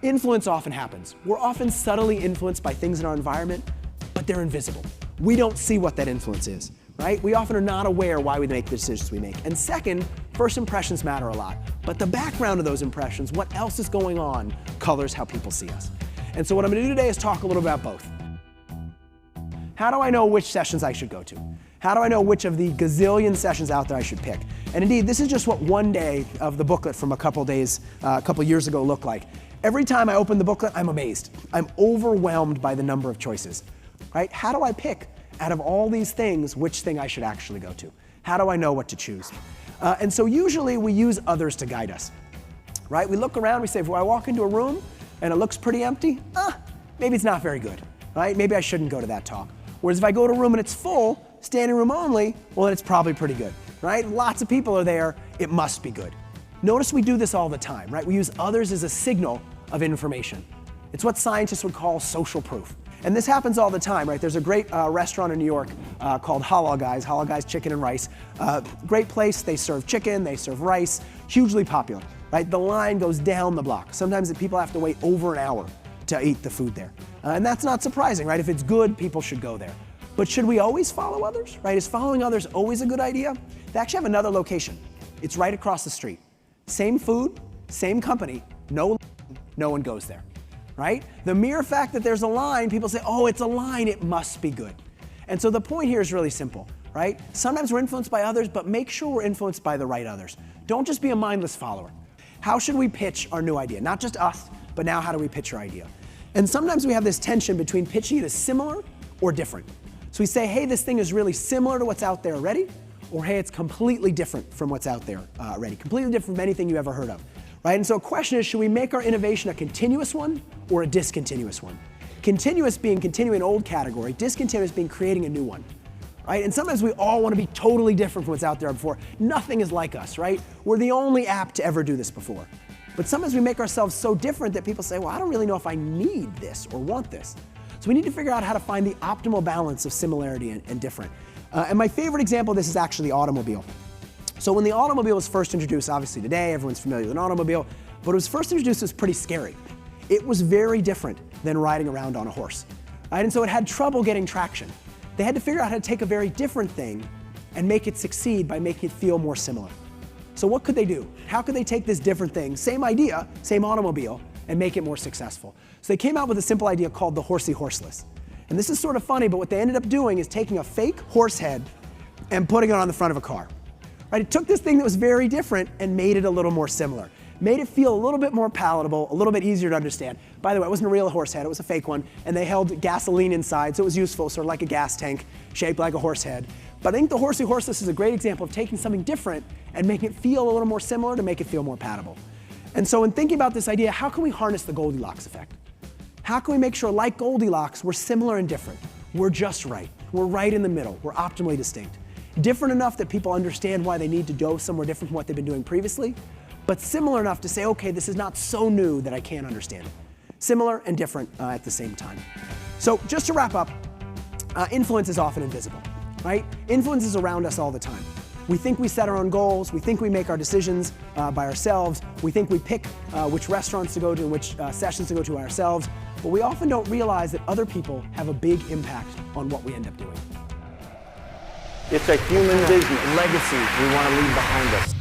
Influence often happens. We're often subtly influenced by things in our environment, but they're invisible. We don't see what that influence is, right? We often are not aware why we make the decisions we make. And second, first impressions matter a lot. But the background of those impressions, what else is going on, colors how people see us. And so what I'm going to do today is talk a little about both. How do I know which sessions I should go to? How do I know which of the gazillion sessions out there I should pick? And indeed, this is just what one day of the booklet from a couple years ago looked like. Every time I open the booklet, I'm amazed. I'm overwhelmed by the number of choices, right? How do I pick out of all these things which thing I should actually go to? How do I know what to choose? And so usually we use others to guide us, right? We look around, we say, if I walk into a room and it looks pretty empty, maybe it's not very good, right? Maybe I shouldn't go to that talk. Whereas if I go to a room and it's full, standing room only, well, then it's probably pretty good, right? Lots of people are there, it must be good. Notice we do this all the time, right? We use others as a signal of information. It's what scientists would call social proof. And this happens all the time, right? There's a great restaurant in New York called Halal Guys Chicken and Rice. Great place, they serve chicken, they serve rice, hugely popular, right? The line goes down the block. Sometimes people have to wait over an hour to eat the food there. And that's not surprising, right? If it's good, people should go there. But should we always follow others, right? Is following others always a good idea? They actually have another location. It's right across the street. Same food, same company, no one goes there, right? The mere fact that there's a line, people say, oh, it's a line, it must be good. And so the point here is really simple, right? Sometimes we're influenced by others, but make sure we're influenced by the right others. Don't just be a mindless follower. How should we pitch our new idea? Not just us, but now how do we pitch our idea? And sometimes we have this tension between pitching it as similar or different. So we say, hey, this thing is really similar to what's out there already, or hey, it's completely different from what's out there already, completely different from anything you ever heard of, right? And so the question is, should we make our innovation a continuous one or a discontinuous one? Continuous being continuing an old category, discontinuous being creating a new one, right? And sometimes we all want to be totally different from what's out there before. Nothing is like us, right? We're the only app to ever do this before. But sometimes we make ourselves so different that people say, well, I don't really know if I need this or want this. So we need to figure out how to find the optimal balance of similarity and different. And my favorite example of this is actually the automobile. So when the automobile was first introduced, obviously today everyone's familiar with an automobile, but it was first introduced, it was pretty scary. It was very different than riding around on a horse, right? And so it had trouble getting traction. They had to figure out how to take a very different thing and make it succeed by making it feel more similar. So what could they do? How could they take this different thing, same idea, same automobile, and make it more successful? So they came out with a simple idea called the Horsey horseless. And this is sort of funny, but what they ended up doing is taking a fake horse head and putting it on the front of a car. Right? It took this thing that was very different and made it a little more similar. Made it feel a little bit more palatable, a little bit easier to understand. By the way, it wasn't a real horse head, it was a fake one, and they held gasoline inside, so it was useful, sort of like a gas tank, shaped like a horse head. But I think the Horsey horseless is a great example of taking something different and making it feel a little more similar to make it feel more palatable. And so in thinking about this idea, how can we harness the Goldilocks effect? How can we make sure, like Goldilocks, we're similar and different? We're just right. We're right in the middle. We're optimally distinct. Different enough that people understand why they need to go somewhere different from what they've been doing previously, but similar enough to say, okay, this is not so new that I can't understand it. Similar and different at the same time. So just to wrap up, influence is often invisible, right? Influence is around us all the time. We think we set our own goals, we think we make our decisions by ourselves, we think we pick which restaurants to go to and which sessions to go to ourselves, but we often don't realize that other people have a big impact on what we end up doing. It's a human business legacy we want to leave behind us.